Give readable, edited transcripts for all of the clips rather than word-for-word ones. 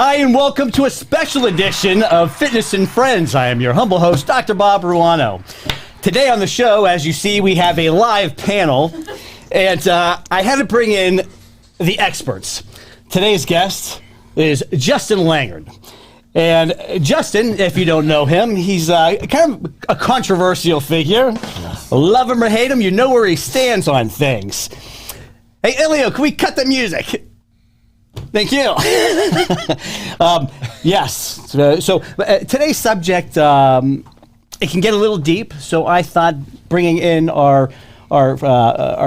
Hi, and welcome to a special edition of Fitness and Friends. I am your humble host, Dr. Bob Ruano. Today on the show, as you see, we have a live panel, and I had to bring in the experts. Today's guest is Justin Langard. And Justin, if you don't know him, he's kind of a controversial figure. Love him or hate him, you know where he stands on things. Hey, Elio, can we cut the music? Thank you. Yes. So today's subject, it can get a little deep. So I thought bringing in our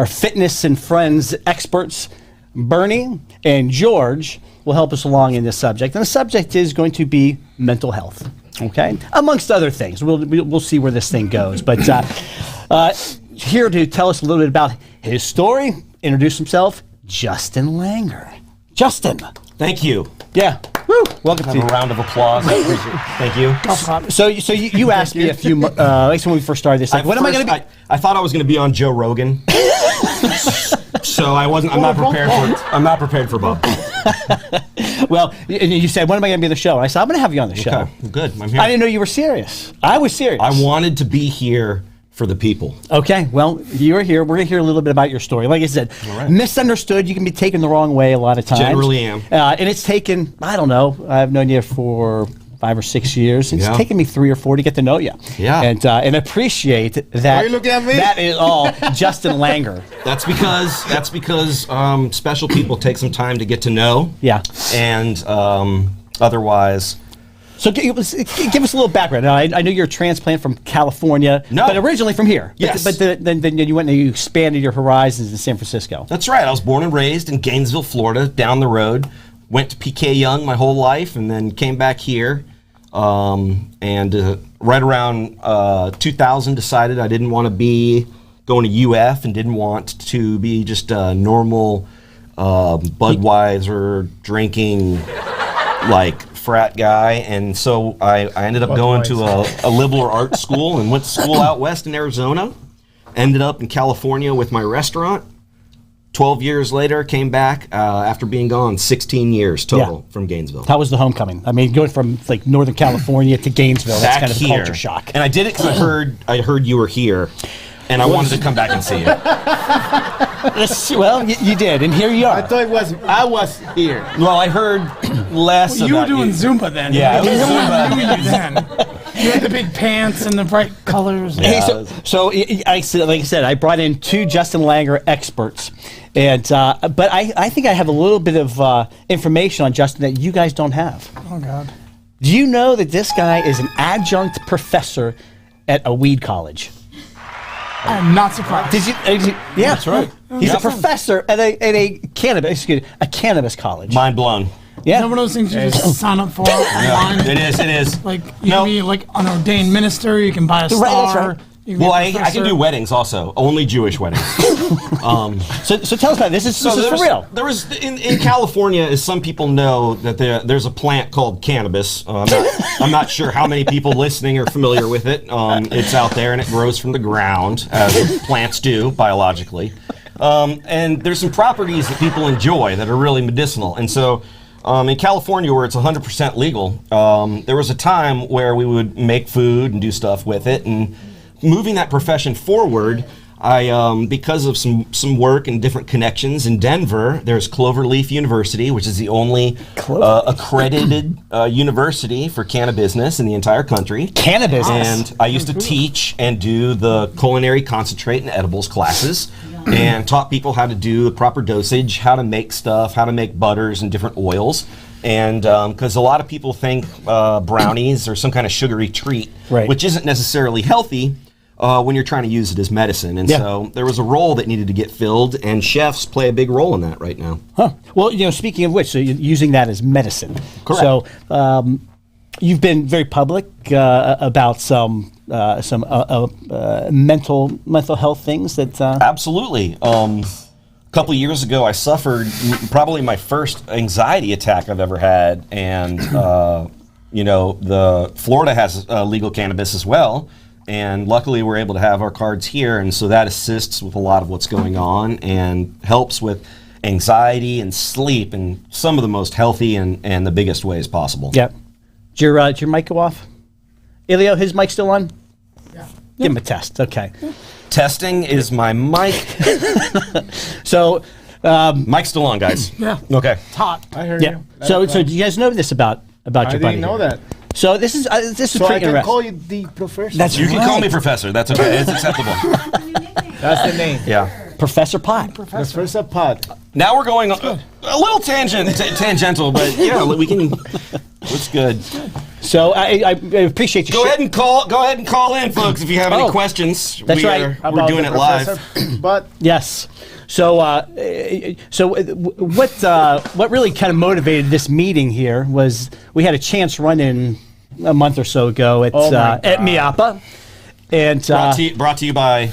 fitness and friends experts, Bernie and George, will help us along in this subject. And the subject is going to be mental health. Okay, amongst other things. We'll see where this thing goes. But here to tell us a little bit about his story, introduce himself, Justin Langard. Justin. Thank you. Yeah. Woo. Welcome to a round of applause. I appreciate it. Thank you. So you asked me a few, like when we first started this, like, when am I going to be? I thought I was going to be on Joe Rogan. So I'm not prepared for it. I'm not prepared for Bob. Well, you said, when am I going to be on the show? And I said, I'm going to have you on the show. Okay, good. I'm here. I didn't know you were serious. I was serious. I wanted to be here for the people. Okay, well, you're here. We're going to hear a little bit about your story. Like I said, misunderstood. You can be taken the wrong way a lot of times. Generally am. And it's taken, I don't know, I've known you for 5 or 6 years. It's taken me 3 or 4 to get to know you. Yeah. And appreciate that. Why are you looking at me? That is all Justin Langard. That's because special people take some time to get to know. Yeah. And otherwise. So give us a little background. Now, I know you're a transplant from California, but originally from here. Yes. But then you went and you expanded your horizons in San Francisco. That's right. I was born and raised in Gainesville, Florida, down the road. Went to PK Young my whole life, and then came back here. And right around 2000, decided I didn't want to be going to UF and didn't want to be just a normal Budweiser drinking like frat guy, and so I ended up going to a liberal arts school and went to school out west in Arizona. Ended up in California with my restaurant. 12 years later, came back after being gone 16 years total from Gainesville. How was the homecoming? I mean, going from like Northern California to Gainesville, that's kind of a culture shock. And I did it because I heard you were here, and I wanted to come back and see you. Well, you did, and here you are. I thought I was here. Well, I heard less you were about doing Zumba then. Yeah, I was Zumba then. You had the big pants and the bright colors. Hey, like I said, I brought in 2 Justin Langard experts, and but I think I have a little bit of information on Justin that you guys don't have. Oh God! Do you know that this guy is an adjunct professor at a weed college? I'm not surprised. Yeah, that's right. He's a professor at a cannabis college. Mind blown. Yeah. Is that one of those things you just sign up for online? It is. Like you can be like an ordained minister. You can buy a star. Right. Well, I can do weddings also. Only Jewish weddings. So tell us about this. This is for real. There was in California, as some people know, that there's a plant called cannabis. I'm not sure how many people listening are familiar with it. It's out there and it grows from the ground, as plants do biologically. And there's some properties that people enjoy that are really medicinal. And so in California, where it's 100% legal, there was a time where we would make food and do stuff with it. And moving that profession forward, I because of some work and different connections in Denver, there's Cloverleaf University, which is the only accredited university for cannabis in the entire country. Cannabis. And I used to teach and do the culinary concentrate and edibles classes, and taught people how to do the proper dosage, how to make stuff, how to make butters and different oils. And because a lot of people think brownies are some kind of sugary treat, which isn't necessarily healthy when you're trying to use it as medicine. And so there was a role that needed to get filled, and chefs play a big role in that right now. Huh. Well, speaking of which, so you're using that as medicine. Correct. So you've been very public about some mental health things that. Absolutely. A couple of years ago, I suffered probably my first anxiety attack I've ever had, and the Florida has legal cannabis as well. And luckily, we're able to have our cards here, and so that assists with a lot of what's going on and helps with anxiety and sleep in some of the most healthy and the biggest ways possible. Yeah. Did your mic go off? Elio, his mic still on? Yeah. Give him a test. Okay. Testing is my mic. So, Mic's still on, guys. Yeah. Okay. It's hot. I heard yeah. you. So do you guys know this about I your buddy? didn't know here? that. So this is So I pretty can interesting. call you the professor. That's You can call right. me Professor. That's okay. It's acceptable. That's the name. Yeah. Professor Pot. Professor Pod. Now we're going a little tangential, but yeah, we can. It's good. So I appreciate you. Go ahead and call in, folks, if you have any Oh, questions. that's right. We're doing it live. But Yes. So, what really kind of motivated this meeting here was we had a chance run in a month or so ago at Oh my at God. Miapa, and Brought to you by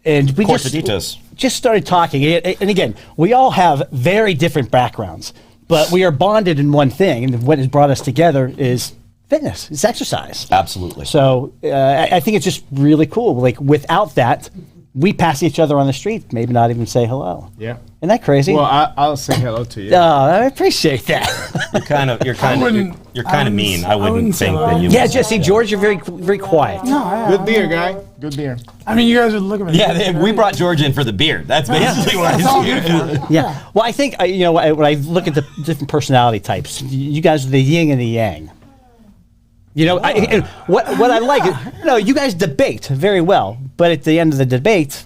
and we Cortaditas. just started talking. And again, we all have very different backgrounds, but we are bonded in one thing, and what has brought us together is fitness. It's exercise. Absolutely. So I think it's just really cool. Like without that, we pass each other on the street, maybe not even say hello. yeah. Isn't that crazy? Well, I'll say hello to you. Oh, I appreciate that. You're kind of mean. I wouldn't say think that. that you. Yeah, would. Jesse, George, you're very quiet. No, Good beer, guy. Good beer. I mean, you guys would look at me. Yeah, we brought George in for the beer. That's basically what That's all I good for. Yeah. Well, I think when I look at the different personality types, you guys are the yin and the yang. And what I like is, you guys debate very well, but at the end of the debate,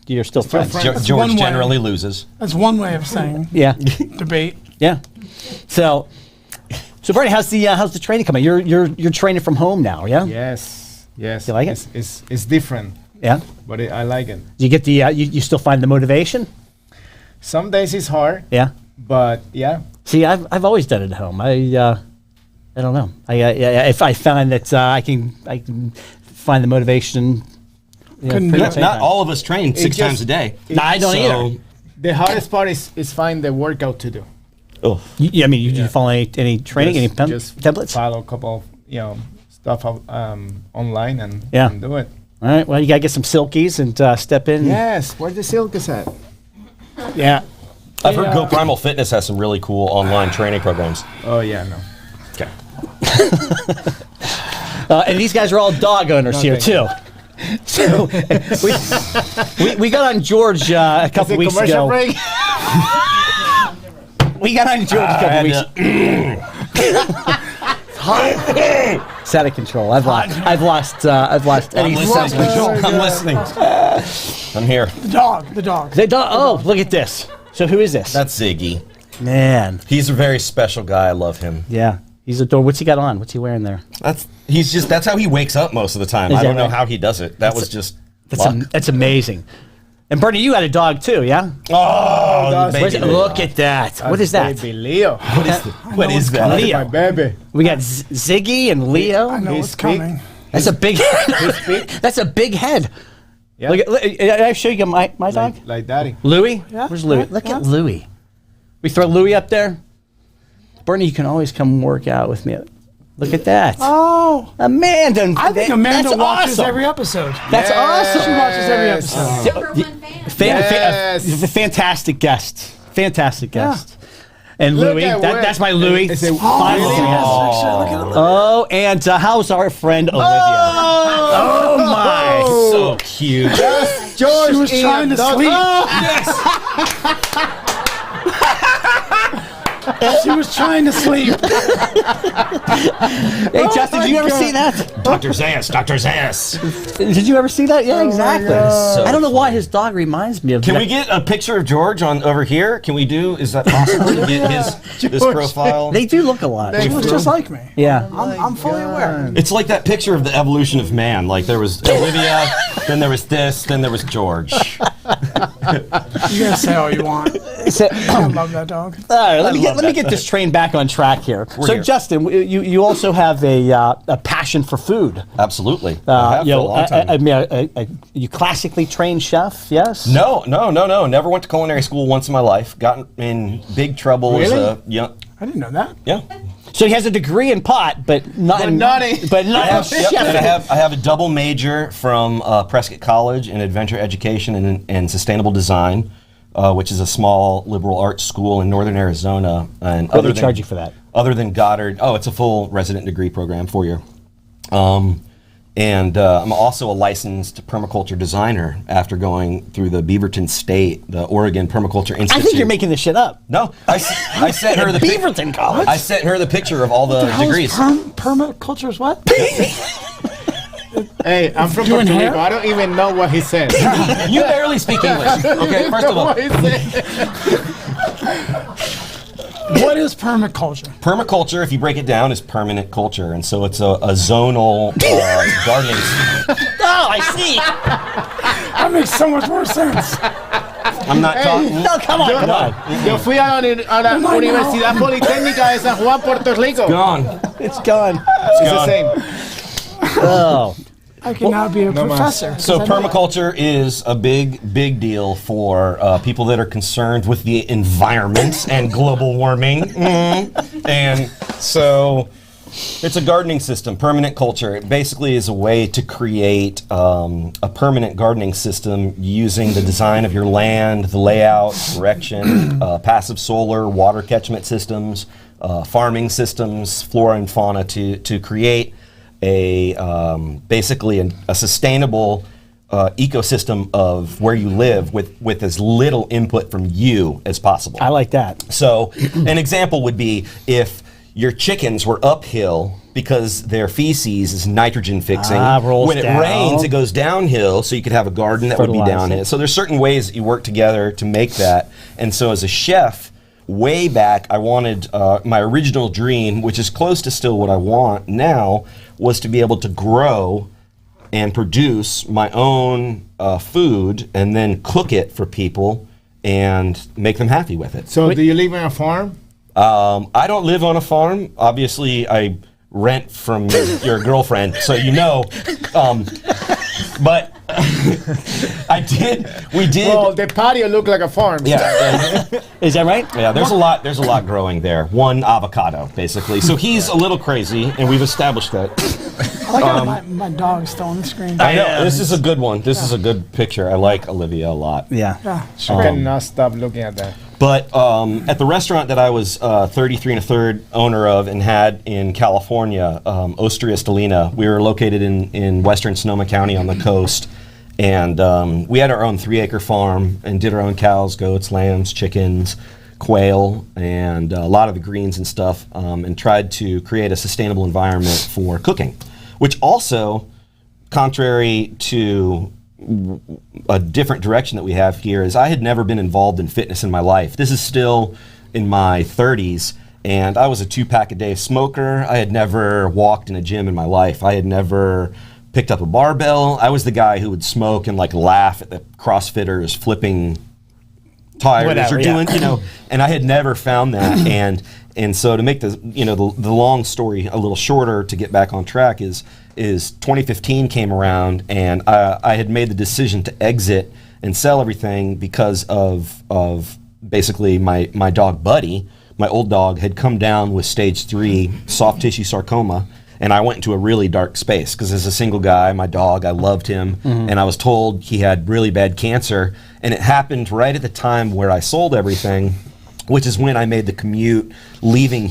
you're still friends. friends. George one way. generally loses. That's one way of saying Yeah. debate. Yeah. So Bernie, how's the training coming? You're training from home now, yeah? Yes. Yes. You like it? It's different, Yeah. but I like it. You get the you still find the motivation? Some days it's hard, Yeah. but yeah. See, I've always done it at home. I don't know. If I find that I can find the motivation. Couldn't pretty do much it. Not anytime. all of us train six just- times a day. No, I don't either. The hardest part is find the workout to do. Oh, I mean, you follow any training, Just templates? follow a couple of stuff online and do it. All right. Well, you gotta get some silkies and step in. Yes. Where's the silkus at? Yeah. I've heard Go Primal Fitness has some really cool online training programs. Oh yeah, no. Okay. And these guys are all dog owners here thank too. So we got on George a couple weeks commercial ago. break? We got on George a couple weeks. It's out of control. I've lost any sense of control. I'm listening. I'm here. The dog. Oh, look at this. So who is this? That's Ziggy. Man. He's a very special guy. I love him. Yeah. He's adorable. What's he got on? What's he wearing there? That's how he wakes up most of the time. Is I that don't know right? how he does it. That was just luck. That's amazing. And Bernie, you had a dog too, yeah? Oh, That's baby. Where's it? Look at that. What is that? Baby Leo. What is that? Leo. My baby. We got Ziggy and Leo. I know He's what's coming. That's a big head. That's a big head. Yeah. Look, I show you my dog? Like daddy. Louie? Yeah, Where's Louie? yeah, Look yeah. at Louie. We throw Louie up there. Bernie, you can always come work out with me. Look at that. Oh, Amanda. I think Amanda that's watches awesome. every episode. That's She awesome. watches every Yes. episode. Number one fan. Fantastic guest. Fantastic guest. And Look Louie, at what- that's my Louie. It's a- Finally. Oh. Look at it. Oh, and how's our friend Olivia? Oh, my. So cute. George She was in trying to dog- sleep. Oh! She was trying to sleep. Hey, Justin, did you ever see that? Dr. Zayas, Dr. Zayas. Did you ever see that? Yeah, exactly. So I don't know why his dog reminds me of Can that. we get a picture of George on over here? Can we do? Is that possible to get this profile? They do look a lot. She looks just like me. Yeah. I'm fully aware. It's like that picture of the evolution of man. Like there was Olivia, then there was this, then there was George. You guys say all you want. So, I love that dog. all right, let me get this train back on track here. So, here. Justin, you also have a passion for food. Absolutely. I have for a long time. I mean, you classically trained chef, yes? No. Never went to culinary school once in my life. Got in big trouble as Really? a young. I didn't know that. Yeah. So he has a degree in pot, but not in not in- but not in Yep, and chef. I have a double major from Prescott College in adventure education and sustainable design. which is a small liberal arts school in northern Arizona. And What do they charge you for that? Other than Goddard, it's a full resident degree program, 4 year. And I'm also a licensed permaculture designer after going through the Beaverton State, the Oregon Permaculture Institute. I think you're making this shit up. No, I sent her the Beaverton College. I sent her the picture of all the degrees. Permaculture is what? Hey, I'm from Doing Puerto hair? Rico. I don't even know what he said. You barely speak English. Okay, first of all, What he said. What is permaculture? permaculture, if you break it down, is permanent culture, and so it's a zonal gardening. Oh, I see. That makes so much more sense. I'm not talking. No, come on, come on. Yo fui a la Universidad Politécnica de San Juan, Puerto Rico. Gone. It's gone. It's the same. Oh. I can now be a professor. So permaculture is a big deal for people that are concerned with the environment and global warming. And so it's a gardening system, permanent culture. It basically is a way to create a permanent gardening system using the design of your land, the layout, direction, passive solar, water catchment systems, farming systems, flora and fauna to create basically a sustainable ecosystem of where you live with as little input from you as possible. I like that. So an example would be if your chickens were uphill because their feces is nitrogen fixing. Rolls when it down. rains, it goes downhill, so you could have a garden that would be Fertilize downhill. it. So there's certain ways that you work together to make that. And so as a chef, way back, I wanted my original dream, which is close to still what I want now, was to be able to grow and produce my own food and then cook it for people and make them happy with it. So, do you live on a farm? I don't live on a farm. Obviously, I rent from your girlfriend, so you know. But we did. Well, the patio looked like a farm. Yeah. Is that right? Yeah, there's a lot growing there. One avocado, basically. So he's a little crazy, and we've established that. I like how my dog's still on the screen. I know. This is a good one. This is a good picture. I like Olivia a lot. Yeah. Yeah, I cannot stop looking at that. But at the restaurant that I was 33 1/3 owner of and had in California, Osteria Stellina, we were located in western Sonoma County on the coast. And we had our own 3-acre farm and did our own cows, goats, lambs, chickens, quail, and a lot of the greens and stuff, and tried to create a sustainable environment for cooking, which also, contrary to a different direction that we have here, is I had never been involved in fitness in my life. This is still in my 30s, and I was a 2-pack-a-day smoker. I had never walked in a gym in my life. I had never picked up a barbell. I was the guy who would smoke and like laugh at the CrossFitters flipping tires Whatever, or doing, and I had never found that. And so to make the long story a little shorter, to get back on track, is 2015 came around, and I had made the decision to exit and sell everything because of basically my dog Buddy, my old dog, had come down with stage 3 soft tissue sarcoma. And I went into a really dark space because as a single guy, my dog, I loved him, and I was told he had really bad cancer. And it happened right at the time where I sold everything, which is when I made the commute leaving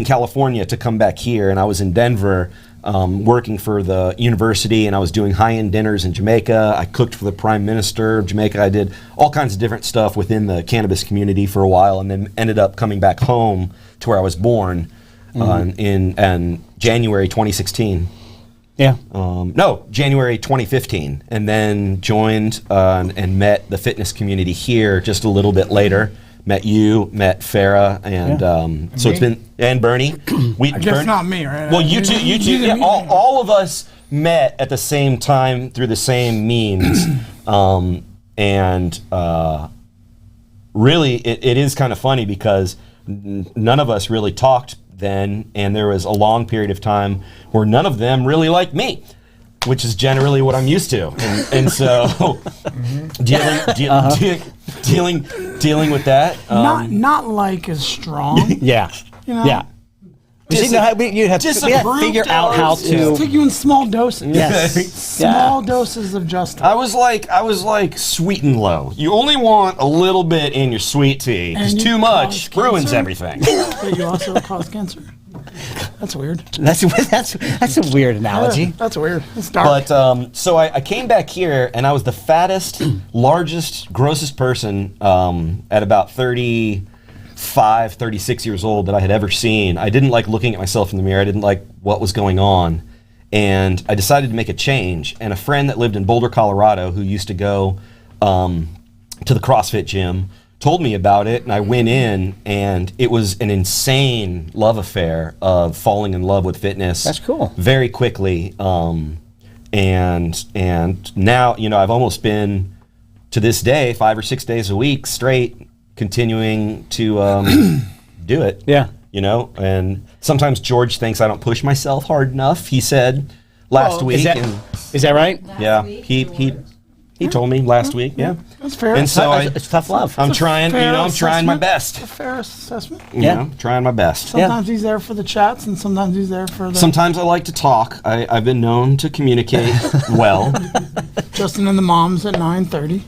California to come back here. And I was in Denver working for the university, and I was doing high-end dinners in Jamaica. I cooked for the Prime Minister of Jamaica. I did all kinds of different stuff within the cannabis community for a while, and then ended up coming back home to where I was born. In January 2016. Yeah. No, January 2015. And then joined and met the fitness community here just a little bit later. Met you, met Farah, and so it's been, and Bernie. I guess not me, right? Well, you two. Yeah, all of us met at the same time through the same means. Really, it is kind of funny because none of us really talked then, and there was a long period of time where none of them really liked me, which is generally what I'm used to, and so dealing with that. Not like is strong. Yeah. You know? Yeah. You have to figure out how to. Take you in small doses. Yes. Small doses of just. I was like sweet and low. You only want a little bit in your sweet tea, because And too you much cause ruins cancer? everything. But you also cause cancer. That's weird. That's a weird analogy. That's weird. It's dark. But so I came back here and I was the fattest, largest, grossest person at about 35, 36 years old that I had ever seen. I didn't like looking at myself in the mirror. I didn't like what was going on. And I decided to make a change. And a friend that lived in Boulder, Colorado, who used to go to the CrossFit gym, told me about it, and I went in, and it was an insane love affair of falling in love with fitness. That's cool. Very quickly, and now I've almost been, to this day, 5 or 6 days a week straight, continuing to do it. Yeah. And sometimes George thinks I don't push myself hard enough. He said last week. Is that right? Yeah, he told me last week. Yeah. That's fair. And so It's tough love. I'm trying, I'm trying my best. It's a fair assessment. Trying my best. Sometimes he's there for the chats, and sometimes he's there for the. Sometimes I like to talk. I've been known to communicate well. Justin and the moms at 9:30.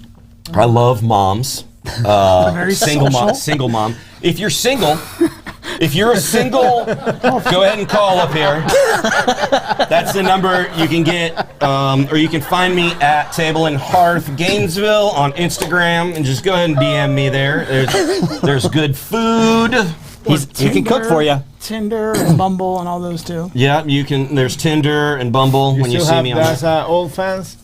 I love moms. Very Single social. mom. Single mom. If you're single, go ahead and call up here. That's the number you can get, or you can find me at Table and Hearth Gainesville on Instagram, and just go ahead and DM me there. There's good food. He can cook for you. Tinder and Bumble and all those too. Yeah, you can. There's Tinder and Bumble when you see me on. Those old fans.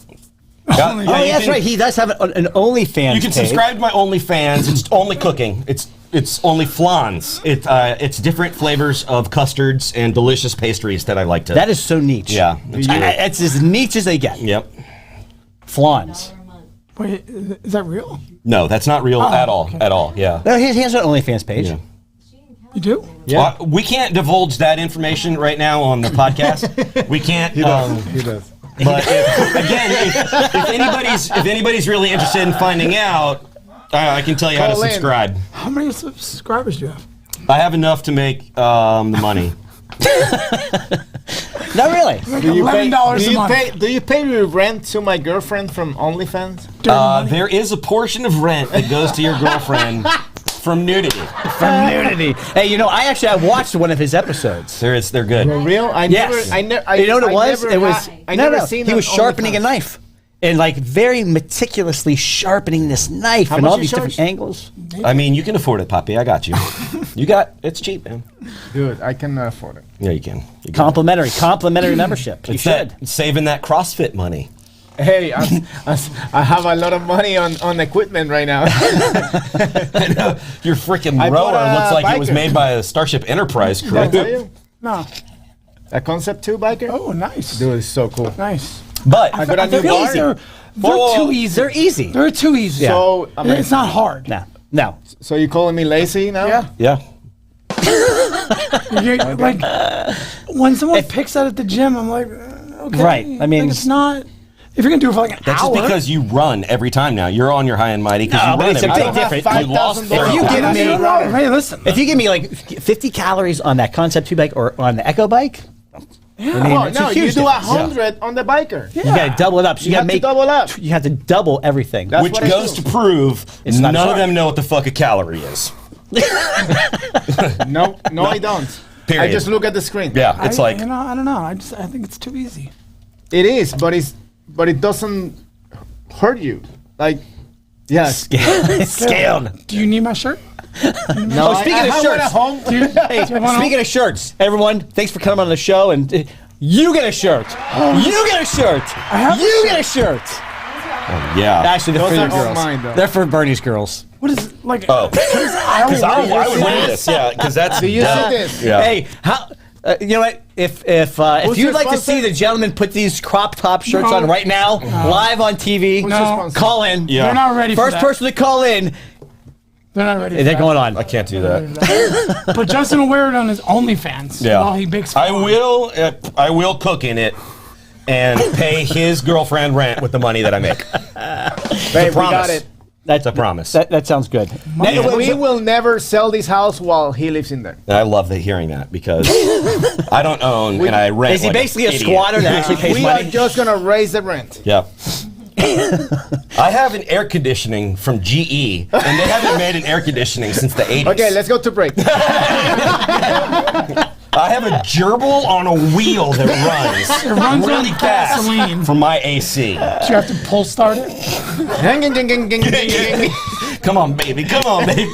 Yeah, Oh, that's right. He does have an OnlyFans. You can page. subscribe to my OnlyFans. It's only cooking. It's only flans. It's different flavors of custards and delicious pastries that I like to. That is so niche. Yeah, it's good. It's as niche as they get. Yep. Flans. Wait, is that real? No, that's not real at all. okay. At all. Yeah. No, he has an OnlyFans page. Yeah. You do? Yeah. We can't divulge that information right now on the podcast. We can't. He does. But if anybody's really interested in finding out, I can tell you how to Call in. subscribe. How many subscribers do you have? I have enough to make the money. Not really. Do you pay, $11 do a you month. pay? Do you pay your rent to my girlfriend from OnlyFans? Dirty money? There is a portion of rent that goes to your girlfriend from nudity. From nudity. Hey, I watched one of his episodes. They're good. For real? Yes. I never. You know what it was? It was I never seen. He was on sharpening a OnlyFans. knife, and very meticulously sharpening this knife How and much all you these different charge? angles. I mean, you can afford it, Poppy. I got you. It's cheap, man. Dude, I can afford it. Yeah, you can. You can. Complimentary membership. You It's should. saving that CrossFit money. Hey, I have a lot of money on equipment right now. Your freaking I rower bought a looks like it was biker. made by a Starship Enterprise crew. Did I tell you? No. A Concept 2 biker? Oh, nice. Dude, it's so cool. Nice. But I got a new They're bar. easy. They're Whoa. too easy. They're easy. They're too easy. So, I mean, It's not hard. No. so you calling me lazy now? Yeah. yeah. Like when someone picks that at the gym, I'm like, okay. Right. I mean, Like, it's not. If you're gonna do it for like an That's hour, just because you run every time now. You're on your high and mighty because No, you but run it's a every big time. difference. You lost $5,000 If you give That's me- not- hey, listen. If you give me 50 calories on that Concept 2 bike or on the Echo bike, Oh, it's a no, you huge do difference. 100 on the biker. you got to double it up. So you You got have to double up. You have to double everything. That's Which what I goes do. to prove It's not none of hard. them know what the fuck a calorie is. No, I don't. Period. I just look at the screen. Yeah, it's I don't know. I think it's too easy. It is, but it doesn't hurt you. Like, yes. Scaled. Do you need my shirt? No, speaking of have one shirts. at home. Hey, speaking of shirts, everyone, thanks for coming on the show. And you get a shirt. You get a shirt. You get a shirt. Yeah. Actually, they're Those for your are all girls. mine, though. They're for Bernie's girls. What is it like? Oh. I Because I would this? wear this. Yeah, because that's. Do you see this? Yeah. Hey, how? You know what? If Who's you'd your like to sponsor? see the gentlemen put these crop top shirts No. on right now, live on TV, Who's your No. sponsor? call in. Yeah. They're not ready. First for that. person to call in, They're not ready. For they're that. going on. I can't do that. But Justin will wear it on his OnlyFans. Yeah. While he bakes. I will cook in it and pay his girlfriend rent with the money that I make. Babe, we promise. got it. That's a promise. That sounds good. We will never sell this house while he lives in there. And I love hearing that because I don't own and I rent. Is he like basically a idiot. squatter that actually pays We are money? just gonna raise the rent. Yep. I have an air conditioning from GE, and they haven't made an air conditioning since the 80s. Okay, let's go to break. I have a gerbil on a wheel that runs. It runs really on fast gasoline. from my AC. Do you have to pull start it? Come on, baby. Come on, baby.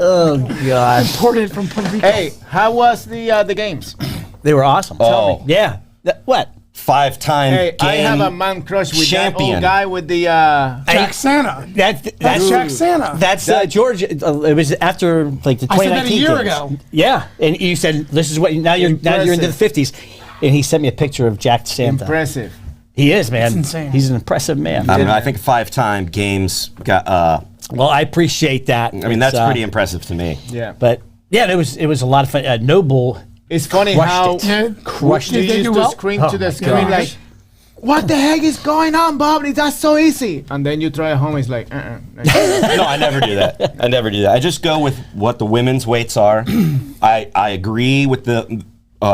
Oh God, Imported from Puerto Rico. Hey, how was the games? they were awesome. Oh. Yeah. What? 5-time Hey, I game have a man crush with that champion. old guy with the. Jack Santa. That's That's Jack Santa. That's George. It was after like the 2019 I said that a year games. ago. Yeah, and you said this is what now you're into the 50s, and he sent me a picture of Jack Santa. Impressive. He is, man. That's insane. He's an impressive man. I don't know. I think 5-time games got. Well, I appreciate that. I mean, that's pretty impressive to me. Yeah. But yeah, it was a lot of fun. Noble. It's funny Crushed how it. Yeah. Crushed you Did they used do to well? scream Oh to the my screen God. like, "What the heck is going on, Bob? That's so easy." And then you try at home, it's like, No, I never do that. I never do that. I just go with what the women's weights are. I agree with the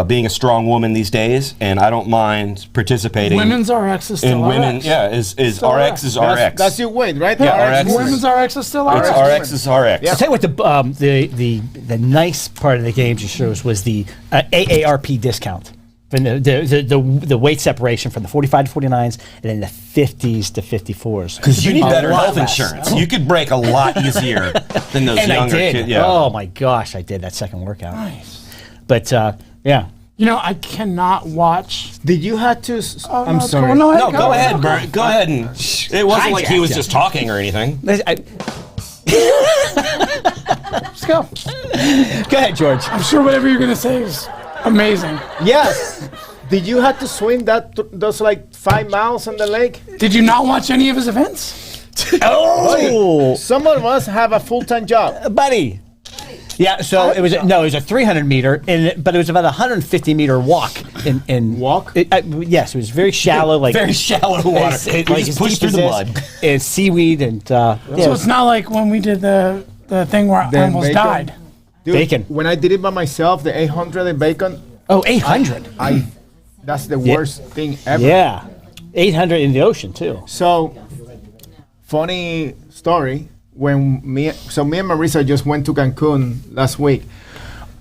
being a strong woman these days, and I don't mind participating. Women's RX is still in women, RX. yeah, is RX is RX. That's your weight, right? Yeah, RX. Women's RX is still It's RX. RX is RX. I'll tell you what the nice part of the games you shows was the AARP discount. From the weight separation from the 45 to 49s and then the 50s to 54s. Because you need A better lot health less. insurance. You could break a lot easier than those And I younger did. kids. Yeah. Oh my gosh, I did that second workout. Nice. But yeah. You know, I cannot watch. Did you have to? Oh, I'm no, sorry. No, No, go ahead, Bert. Go ahead. And it wasn't like he was Hijacked just talking or anything. Let's go. Go ahead, George. I'm sure whatever you're going to say is amazing. Yes. Did you have to swim those like 5 miles on the lake? Did you not watch any of his events? Oh, Some of us have a full-time job. buddy. Yeah, so it was it was a 300 meter, but it was about a 150 meter walk. Walk? Yes, it was very shallow, like Very shallow water. It's, We like just as pushed deep through the as mud. this, and seaweed and So it's not like when we did the thing where I Then almost bacon? died. Dude, Bacon. When I did it by myself, the 800 in bacon, 800. that's the worst thing ever. Yeah, 800 in the ocean too. So, funny story. When me and Marisa just went to Cancun last week.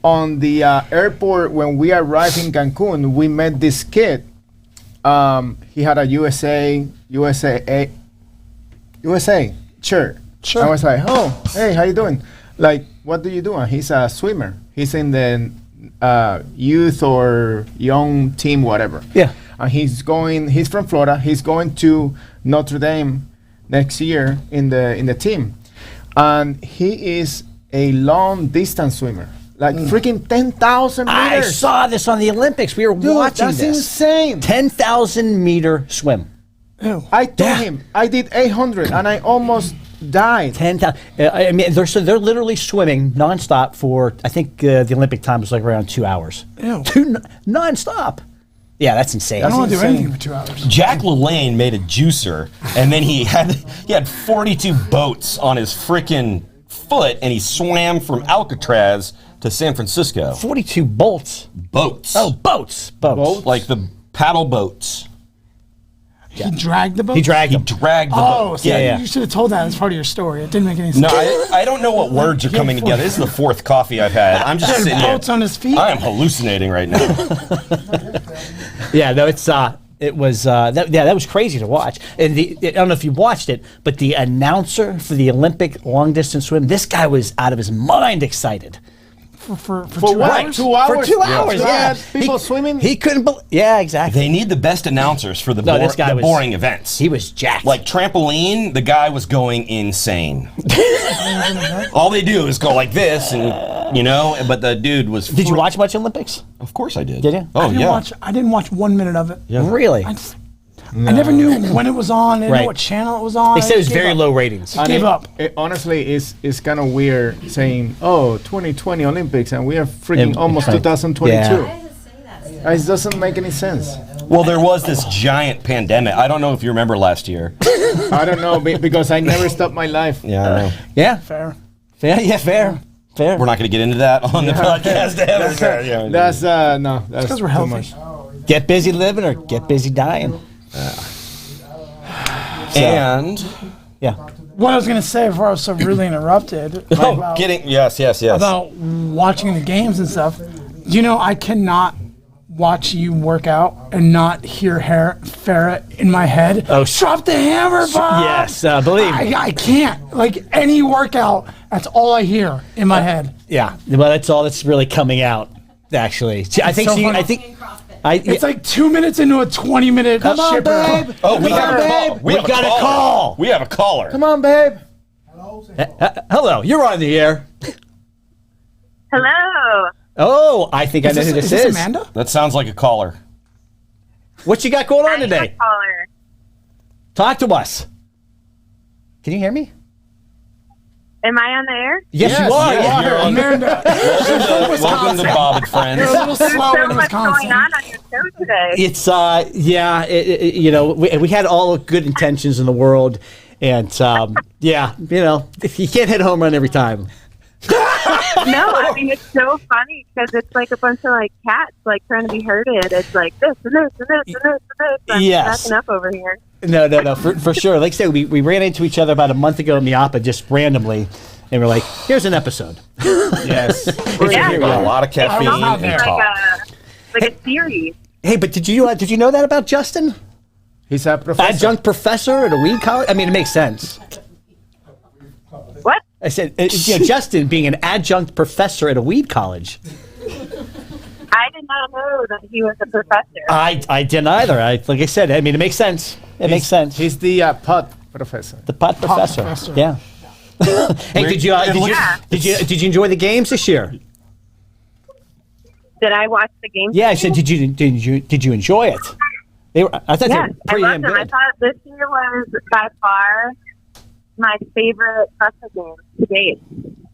On the airport, when we arrived in Cancun, we met this kid. He had a USA shirt. Sure. I was like, "Oh, hey, how you doing? Like, what do you do?" And he's a swimmer. He's in the youth or young team, whatever. Yeah. And he's from Florida. He's going to Notre Dame next year in the team. And he is a long distance swimmer. Like freaking 10,000 meters. I saw this on the Olympics. We were Dude, watching that's this. insane. 10,000 meter swim. Ew. I told him I did 800 and I almost died. 10,000. I mean, they're literally swimming nonstop for. I think the Olympic time was like around 2 hours. Ew. Nonstop. Yeah, that's insane. I don't want to do insane. anything for 2 hours. Jack LaLanne made a juicer, and then he had 42 boats on his freaking foot, and he swam from Alcatraz to San Francisco. 42 bolts. Boats. Oh, boats. Like the paddle boats. He dragged the boat? He dragged He them. dragged the Oh, boat. so Yeah. you should have told that as part of your story. It didn't make any sense. No, I don't know what words are coming together. This is the fourth coffee I've had. I'm just sitting here. Boats on his feet? I am hallucinating right now. Yeah, no, it was that was crazy to watch. And I don't know if you watched it, but the announcer for the Olympic long distance swim, this guy was out of his mind excited. For For 2 what? hours? 2 hours? For 2 hours, To yeah. have people swimming? He couldn't believe. Yeah, exactly. They need the best announcers for the, No, this guy the was- boring events. He was jacked. Like trampoline, the guy was going insane. All they do is go like this, and but the dude was. Did you watch much Olympics? Of course I did. Did you? Oh yeah. I didn't watch 1 minute of it. Really? I never knew when it was on. I didn't Right. know what channel it was on. They said it was I gave very up. low ratings. And Gave up. It honestly is kind of weird saying, "Oh, 2020 Olympics," and we are freaking And- almost right. 2022. Yeah. Why does it say that? It doesn't make any sense. Well, there was this giant pandemic. I don't know if you remember last year. I don't know because I never stopped my life. Yeah, I know. Yeah. Fair. Fair. Yeah, fair. Fair. We're not going to get into that on the podcast. That's no. That's Because we're too healthy. much. Get busy living or get busy dying. And Yeah. What I was going to say before I was so rudely interrupted about, yes. about watching the games and stuff, I cannot watch you work out and not hear Farrah in my head. Oh, drop the hammer, Bob! Yes, believe me. I can't. Like, any workout, that's all I hear in my head. Yeah. Well, that's all that's really coming out, actually. I think so she, funny. I think. It's like 2 minutes into a 20-minute Come on, shipper. babe. Oh, we Come have on, a call. babe. We have got a a call. We have a caller. Come on, babe. Hello, you're on the air. Hello. Oh, I think I know who this Is this is. Amanda? That sounds like a caller. What you got going on I'm a today? caller. Talk to us. Can you hear me? Am I on the air? Yes, Yes, you are. you Yeah. are. Amanda. Welcome to Bob and Friends. You're a little There's slow so in much Wisconsin. going on your show today. It's we had all the good intentions in the world, and you can't hit a home run every time. No, I mean, it's so funny because it's like a bunch of like cats like trying to be herded. It's like this and this and this and this and this. I'm Yes. cracking up over here. No, for sure. Like I said, we ran into each other about a month ago in Miapa just randomly, and we're like, here's an episode. Yes. Yeah. Here we A are. lot of caffeine I was and there. talk. Like a series. Hey, but did you know that about Justin? He's a professor. Adjunct professor at a weed college? I mean, it makes sense. What? I said, Justin being an adjunct professor at a weed college. I did not know that he was a professor. I didn't either. Like I said, I mean, it makes sense. It makes sense. He's the pot professor. The pot professor. professor. Yeah. Hey, did you enjoy the games this year? Did I watch the game? Yeah, I said, did you enjoy it? I thought Yes, they were I pretty loved damn them. I good. thought this year was by far my favorite Festa game to date,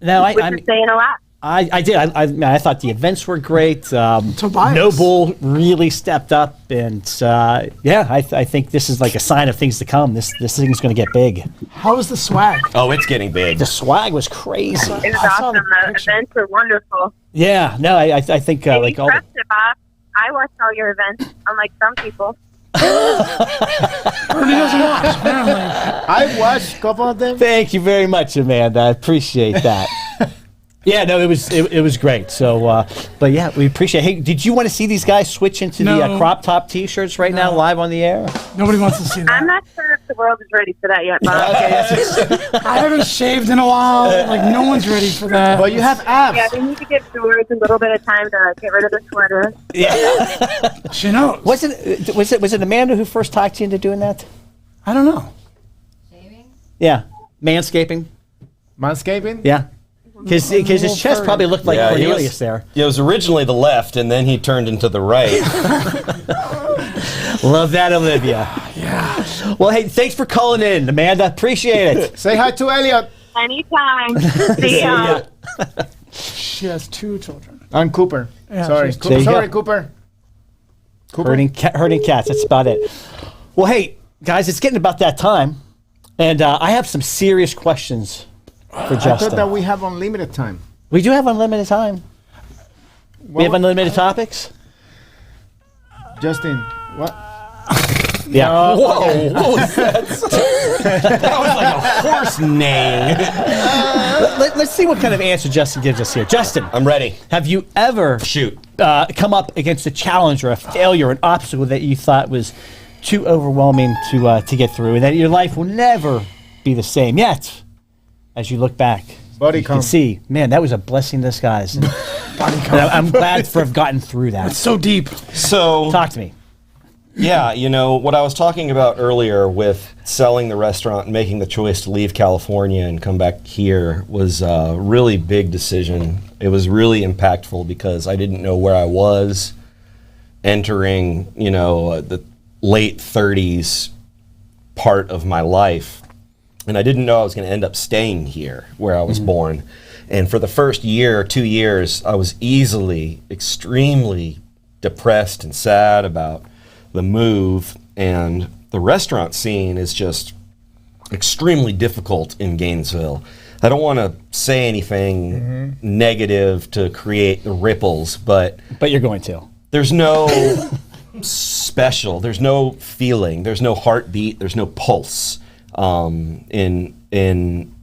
No, which is saying a lot. I did. I thought the events were great. Tobias. Noble really stepped up, and I think this is like a sign of things to come. This thing's going to get big. How was the swag? Oh, it's getting big. The swag was crazy. It was I saw awesome. the The picture. events were wonderful. Yeah, no, I think And like you all. crushed it, Bob. I watched all your events, unlike some people. Rudy doesn't watch, apparently. I watched a couple of them. Thank you very much, Amanda. I appreciate that. Yeah, no, it was great. So, but yeah, we appreciate. Hey, did you want to see these guys switch into the No. crop top T-shirts right now, live on the air? Nobody wants to see I'm that. not sure if the world is ready for that yet, Bob. I haven't shaved in a while. Like, no one's ready for that. But you have abs. Yeah, we need to give George a little bit of time to get rid of the sweater. She knows. Was it Amanda who first talked you into doing that? I don't know. Yeah, manscaping. Manscaping? Yeah, because his chest probably looked like Yeah, he Cornelius was- there. It was originally the left, and then he turned into the right. Love that, Olivia. Yeah. Well, hey, thanks for calling in, Amanda. Appreciate it. Say hi to Elliot Anytime. See ya. She has 2 children. and Cooper. Yeah, Sorry. she's- There you Sorry, go. Cooper. Herding cats. That's about it. Well, hey, guys, it's getting about that time, and I have some serious questions for I thought Justin. that we have unlimited time. We do have unlimited time. We have unlimited topics. Justin, what? Yeah. Whoa, what was that? That was like a horse neighing. Let's see what kind of answer Justin gives us here. Justin, I'm ready. have you ever Shoot. come up against a challenge or a failure, an obstacle that you thought was too overwhelming to get through, and that your life will never be the same? Yet, as you look back, Body you can count. see, man, that was a blessing in disguise. And I'm glad to have gotten through that. So deep. So, Talk to me. yeah, what I was talking about earlier with selling the restaurant and making the choice to leave California and come back here was a really big decision. It was really impactful because I didn't know where I was entering, the late 30s part of my life. And I didn't know I was going to end up staying here where I was born. And for the first year or 2 years, I was extremely depressed and sad about the move, and the restaurant scene is just extremely difficult in Gainesville. I don't want to say anything negative to create the ripples, but But you're going to. there's no special, there's no feeling, there's no heartbeat, there's no pulse. In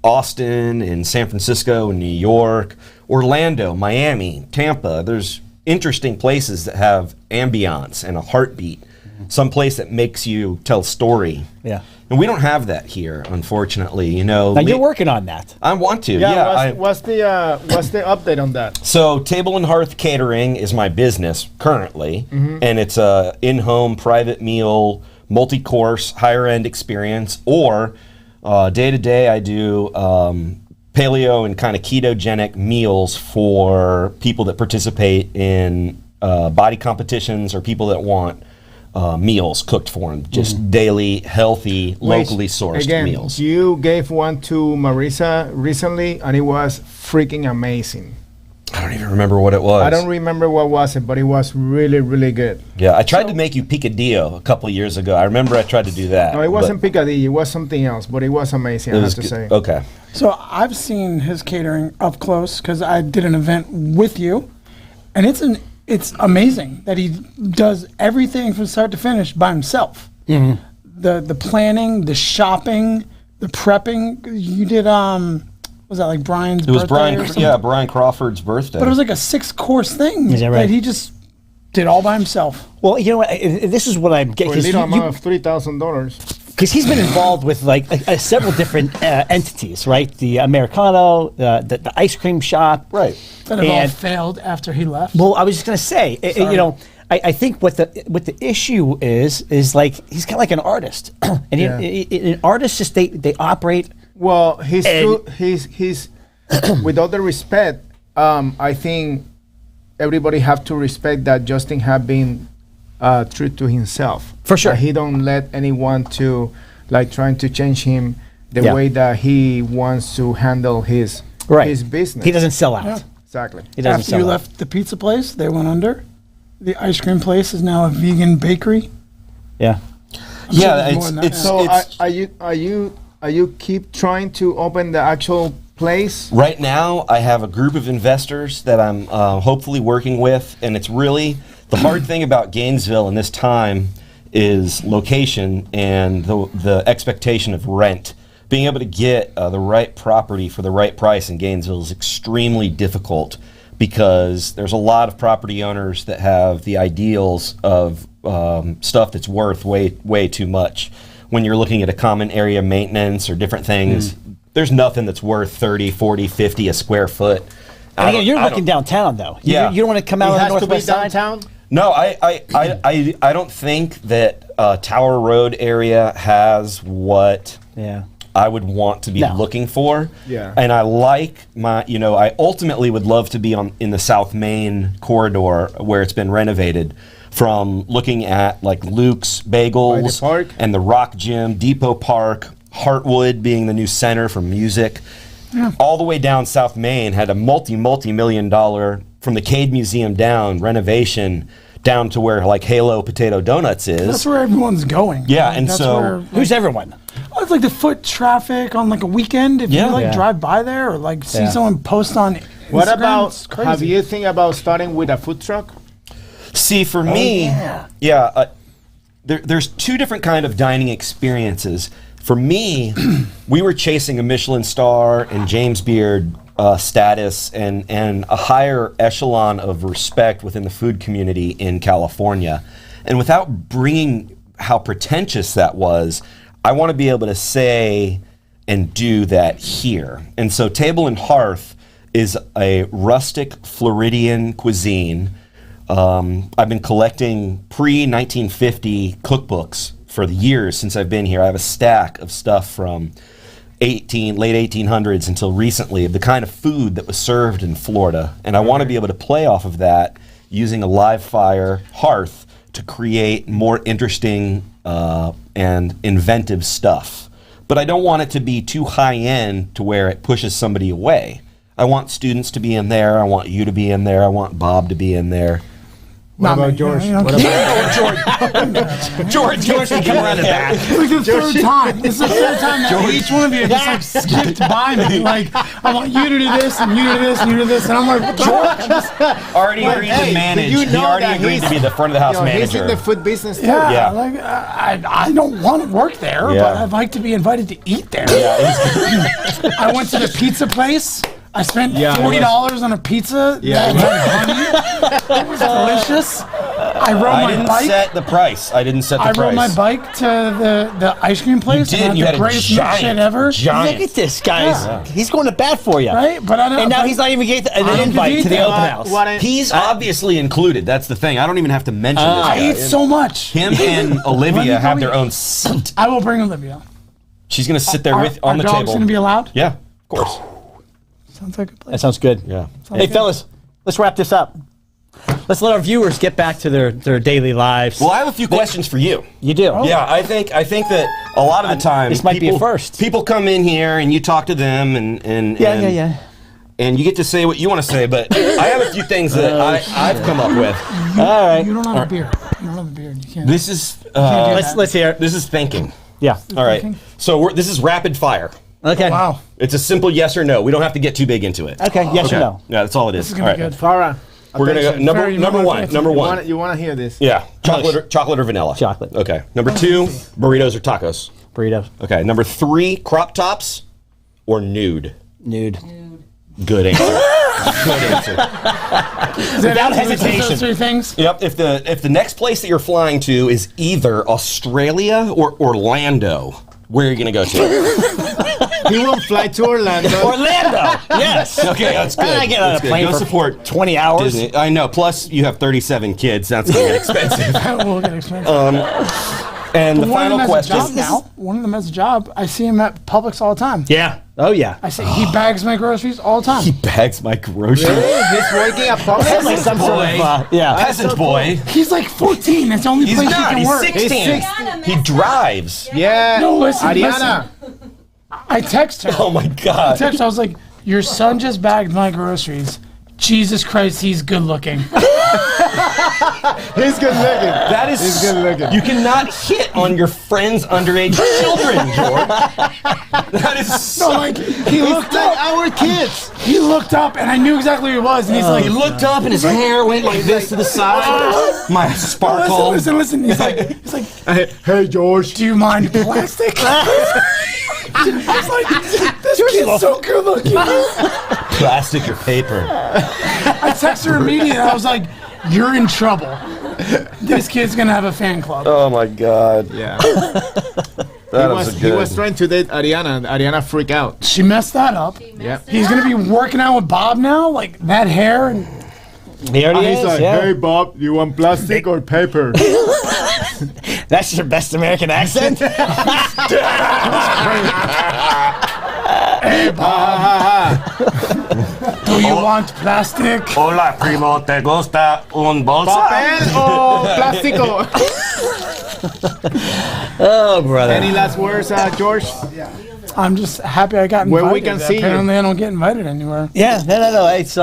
Austin, in San Francisco, in New York, Orlando, Miami, Tampa, there's interesting places that have ambiance and a heartbeat. Some place that makes you tell story. Yeah. And we don't have that here, unfortunately. You know, Now you're working on that. I want to. Yeah. What's the update on that? So Table and Hearth Catering is my business currently, and it's a in-home private meal, multi-course, higher-end experience. Or day to day, I do paleo and kind of ketogenic meals for people that participate in body competitions or people that want meals cooked for them. Just daily, healthy, locally sourced meals. You gave one to Marisa recently, and it was freaking amazing. I don't even remember what it was. I don't remember what was it, but it was really, really good. Yeah, I tried to make you picadillo a couple of years ago. I remember I tried to do that. No, it wasn't picadillo. It was something else, but it was amazing, I have to say. Okay. So I've seen his catering up close because I did an event with you, and it's amazing that he does everything from start to finish by himself. The planning, the shopping, the prepping. You did was that like Brian's? It was birthday or something? Brian Crawford's birthday. But it was like a 6-course thing Is that right? he just did all by himself. Well, you know what? This is what I'm For a getting. little amount of $3,000. Because he's been involved with like several different entities, right? The Americano, the ice cream shop. Right. That it all And- failed after he left. Well, I was just going to say, you know, I think what the issue is like he's kind of like an artist, and Yeah. an artist just they operate. Well, he's And- with all the respect, I think everybody have to respect that Justin have been true to himself. For sure. That he don't let anyone to like trying to change him the Yeah. way that he wants to handle his business. He doesn't sell out. Yeah. Exactly. He doesn't After sell you out. left the pizza place, they went under. The ice cream place is now a vegan bakery. Yeah. I'm sure Yeah, there's more it's, than that it's, now. So are you keep trying to open the actual place? right now I have a group of investors that I'm hopefully working with, and it's really the hard thing about Gainesville in this time is location and the expectation of rent. Being able to get the right property for the right price in Gainesville is extremely difficult because there's a lot of property owners that have the ideals of stuff that's worth way too much. When you're looking at a common area maintenance or different things, there's nothing that's worth 30, 40, 50 a square foot. And again, you're looking downtown though. Yeah. You don't want to come out It on the has to be northwest side. downtown. No, I don't think that Tower Road area has what Yeah. I would want to be No. looking for. Yeah. And I like I ultimately would love to be in the South Main corridor where it's been renovated, from looking at like Luke's Bagels By the park? and the Rock Gym, Depot Park, Heartwood being the new center for music. All the way down South Main had a multi-million dollar, from the Cade Museum down, renovation down to where like Halo Potato Donuts is. That's where everyone's going. Yeah, Like, and that's so- where, Who's everyone? oh, it's like the foot traffic on like a weekend. If Yeah. you like Yeah. drive by there or like see Yeah. someone post on What Instagram, about, it's crazy. have you think about starting with a food truck? See, for me, there's two different kind of dining experiences. For me, we were chasing a Michelin star and James Beard status and a higher echelon of respect within the food community in California. And without bringing how pretentious that was, I want to be able to say and do that here. And so Table and Hearth is a rustic Floridian cuisine. I've been collecting pre-1950 cookbooks for the years since I've been here. I have a stack of stuff from late 1800s until recently of the kind of food that was served in Florida. And I want to be able to play off of that using a live fire hearth to create more interesting and inventive stuff. But I don't want it to be too high end to where it pushes somebody away. I want students to be in there. I want you to be in there. I want Bob to be in there. What Not about me. George? You know, What about George can come around the back. It's like the third time. This is the third time that each one of you just like skipped by me. Like, I want you to do this, and you to do this, and you to this, and I'm like, what the fuck? Already agreed hey, to manage. did you He know already that agreed he's- to be the front of the house He's manager. in the food business too. Yeah, Yeah. like I don't want to work there, Yeah. but I'd like to be invited to eat there. I went to the pizza place. I spent Yeah, $40 on a pizza. Yeah, that had honey. It was delicious. I rode I my didn't bike. set the price. I didn't set the I price. rode my bike to the ice cream place. You and did. You had had the a greatest giant, shit ever. giant. Look at this, guys. Yeah. He's going to bat for you. Right? But I don't. And now but he's not even getting an don't invite to the compete. open house. He's obviously included. That's the thing. I don't even have to mention this I guy. eat so much. Him and Let Olivia me have go their eat. own seat. I will bring Olivia. She's gonna sit there Are- with on are the dogs table. going to be allowed? Yeah, of course. Sounds like a place. That sounds good. Yeah. Hey, fellas, let's wrap this up. Let's let our viewers get back to their daily lives. Well, I have a few questions for you. You do. Yeah, I think that a lot of the time This might be a first. People come in here and you talk to them and Yeah. and you get to say what you want to say. But I have a few things that I've come up with. All right. You don't have a beard. You don't have a beard. You can't. This is can't do that. Let's hear it. this is thinking. Yeah. All right. Thinking? So this is rapid fire. Okay. Wow. It's a simple yes or no. We don't have to get too big into it. Okay. Yes or no? Yeah, that's all it is. This is going to All be right. good. Farah, We're gonna go attention. number Very number number one. fancy. Number You one. want to hear this? Yeah, chocolate or vanilla. Chocolate. Okay. Number two, burritos or tacos. Burritos. Okay. Number three, crop tops or nude. Nude. Good answer. Good answer. Without Those hesitation. three things. Yep. If the next place that you're flying to is either Australia or Orlando, where are you gonna go to? He won't fly to Orlando. Orlando. Yes. Okay, that's good. I get on That's a good. plane Go for support 20 hours. Disney. I know. Plus, you have 37 kids. That's gonna get expensive. We'll get expensive. And the One final of them has a question. job now. One of them has a job. I see him at Publix all the time. Yeah. Oh yeah. I see he bags my groceries all the time. Bags my groceries. Really? He's working at Sounds Publix? like some sort of yeah. Peasant boy. He's like 14. That's the only He's place not. he can He's work. 16. He drives. Yeah. No, listen, Ariana. I text her. Oh my god. I was like, your son just bagged my groceries. Jesus Christ, he's good looking. He's good looking. That is He's good looking. You cannot hit on your friend's underage children, George. That is so. So like he looked like up, our kids. he looked up, and I knew exactly who he was, and he's like, He looked up and his hair went like this to the side. My sparkle. listen. He's like, Hey, George. do you mind plastic? I was like, this kid's so good looking. Plastic or paper. I texted her immediately. I was like, you're in trouble. This kid's gonna have a fan club. Oh my god. Yeah. That He was trying to date Ariana, and Ariana freaked out. She messed that up. Yeah. He's gonna be working out with Bob now, like that hair and He already He's is. like, Yeah. hey, Bob, you want plastic or paper? That's your best American accent. do you want plastic? Hola, primo, ¿te gusta un bolsa? Papel o plástico? Oh, brother. Any last words, George? I'm just happy I got invited. Where we can see you. Apparently I don't get invited anywhere. Yeah, no. It's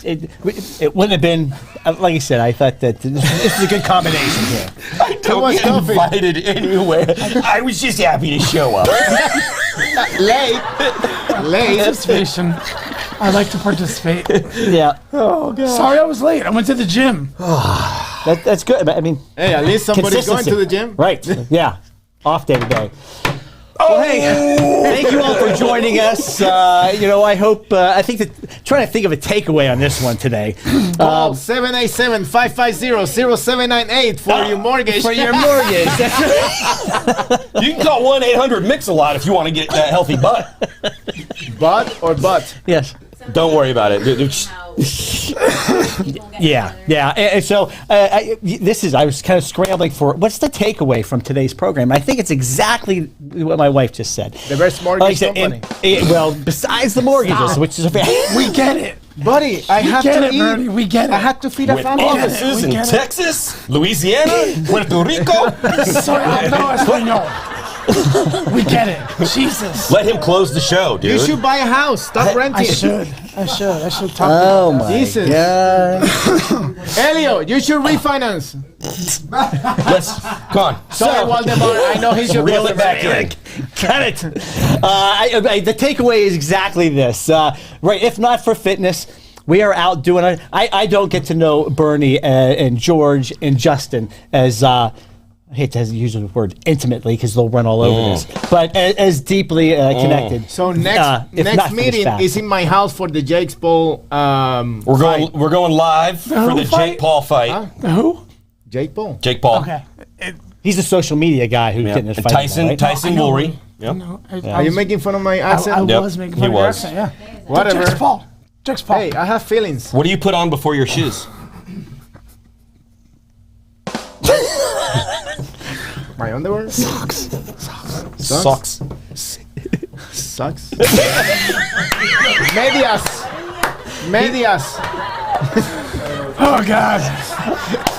it wouldn't have been like you said. I thought that this is a good combination here. Don't much get coffee. invited anywhere. I was just happy to show up. Late. Participation. I like to participate. Yeah, Sorry I was late. I went to the gym. that's good. I mean, Hey, at least somebody's going consistency. to the gym. Right? Yeah, off day today. Well, hey, thank you all for joining us. I hope, I think that, trying to think of a takeaway on this one today. Call 787-550-0798 for your mortgage. For your mortgage. You can call 1-800-MIX-A-LOT if you want to get that healthy butt. Butt or butt? Yes. Don't worry about it. Yeah. And so I was kind of scrambling for what's the takeaway from today's program. I think it's exactly what my wife just said. The best mortgage company. Well, besides the mortgages, which is a We get it. Buddy, I have get to it, eat. Bernie. We get it. I had to feed a With family. offices in We get it. Texas, Louisiana, Puerto Rico. Soy hablo español. We get it. Jesus. Let him close the show, dude. You should buy a house. Stop renting. I should talk Oh to my Jesus. God. Elio, you should refinance. Come on. Sorry, Waldemar. I know he's your Reel it back in. Got it. The takeaway is exactly this. Right. If not for fitness, we are out doing it. I don't get to know Bernie and George and Justin as I hate to use the word intimately because they'll run all over this, but as deeply connected. So if next not for this meeting fact. is in my house for the Jake's Paul. We're going live for the fight? Jake Paul fight. Who? Jake Paul. Jake Paul. Okay. He's a social media guy who's getting his And fight. Tyson now, right? Tyson I know. Woolry. Yep. No, Are you making fun of my accent? I Yep, was making he fun of your was. accent, yeah. Whatever. Jake's Paul. Jake's Paul. Hey, I have feelings. What do you put on before your shoes? My underwear? Socks. Socks. Sucks. Medias. Oh, God.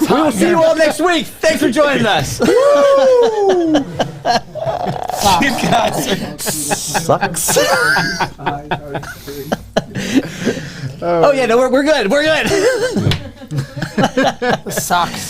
We will see you all next week. Thanks for joining us. You guys Sucks. Oh yeah, no, we're good. We're good. Socks.